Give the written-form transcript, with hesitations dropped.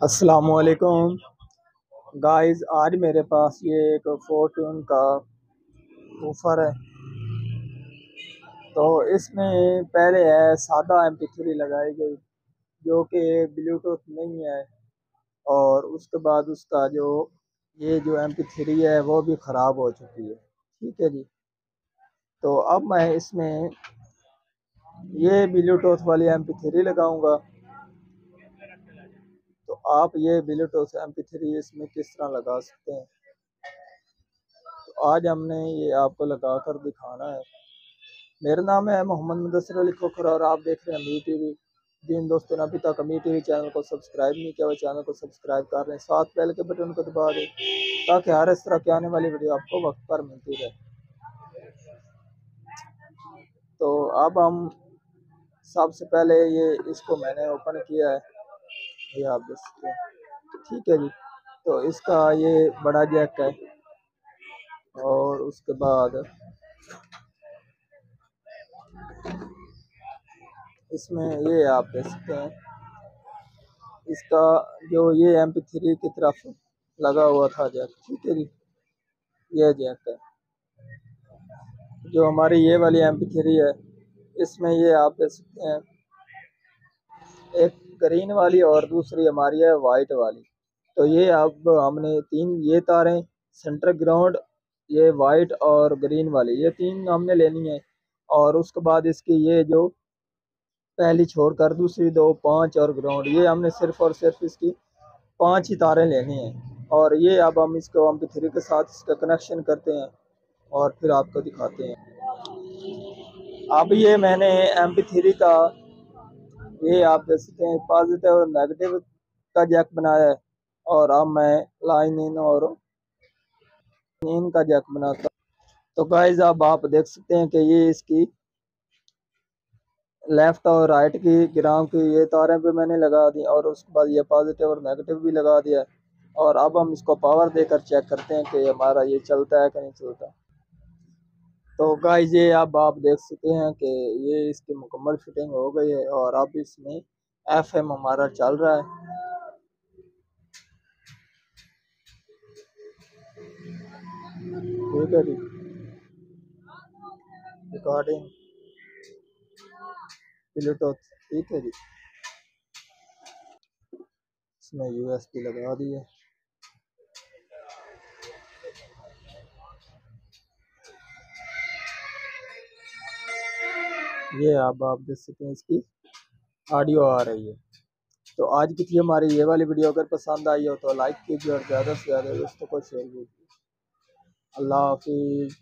अस्सलामुअलैकुम गाइस। आज मेरे पास ये एक फोर्ट्यून का वूफर है। तो इसमें पहले है सादा MP3 लगाई गई जो कि ब्लूटूथ नहीं है। और उसके बाद उसका जो ये MP3 है वो भी ख़राब हो चुकी है। ठीक है जी। तो अब मैं इसमें ये ब्लूटूथ वाली MP3 लगाऊंगा। तो आप ये ब्लूटूथ MP3 इसमें किस तरह लगा सकते हैं, तो आज हमने ये आपको लगा कर दिखाना है। मेरा नाम है मोहम्मद मुदस्सिर अली खोखर और आप देख रहे हैं अमीर टीवी। जिन दोस्तों ने अभी तक अमीर टीवी चैनल को सब्सक्राइब नहीं किया वो चैनल को सब्सक्राइब कर रहे हैं, साथ बेल के बटन को दबा दें ताकि हर इस तरह की आने वाली वीडियो आपको वक्त पर मिलती रहे। तो अब हम सबसे पहले ये इसको मैंने ओपन किया है, ये आप देख सकते हैं। ठीक है जी। तो इसका ये बड़ा जैक है और उसके बाद इसमें ये आप देख सकते हैं इसका जो ये MP3 की तरफ लगा हुआ था जैक। ठीक है जी। ये जैक है जो हमारी ये वाली MP3 है। इसमें ये आप देख सकते हैं एक ग्रीन वाली और दूसरी हमारी है वाइट वाली। तो ये अब हमने तीन ये तारें सेंटर ग्राउंड, ये वाइट और ग्रीन वाली, ये तीन हमने लेनी है। और उसके बाद इसकी ये जो पहली छोड़कर दूसरी दो, पांच और ग्राउंड, ये हमने सिर्फ और सिर्फ इसकी पांच ही तारें लेनी है। और ये अब हम इसको MP3 के साथ इसका कनेक्शन करते हैं और फिर आपको दिखाते हैं। अब ये मैंने MP3 का ये आप देख सकते हैं पॉजिटिव और नेगेटिव का जैक बनाया है। और अब मैं लाइन इन और इन का जैक बनाता हूँ। तो गाइस अब आप देख सकते हैं कि ये इसकी लेफ्ट और राइट की ग्राम की ये तारें भी मैंने लगा दी और उसके बाद ये पॉजिटिव और नेगेटिव भी लगा दिया। और अब हम इसको पावर देकर चेक करते हैं कि हमारा ये चलता है कि नहीं चलता। तो गाइस ये अब आप देख सकते हैं कि ये इसकी मुकम्मल फिटिंग हो गई है और अब इसमें FM हमारा चल रहा है। ठीक है जी। Recording Bluetooth. ठीक है जी। इसमें USB लगा दी है। ये अब आप देख सकते हैं इसकी ऑडियो आ रही है। तो आज की थी हमारी ये वाली वीडियो, अगर पसंद आई हो तो लाइक कीजिए और ज़्यादा से ज़्यादा दोस्तों को शेयर कीजिए। अल्लाह हाफिज़।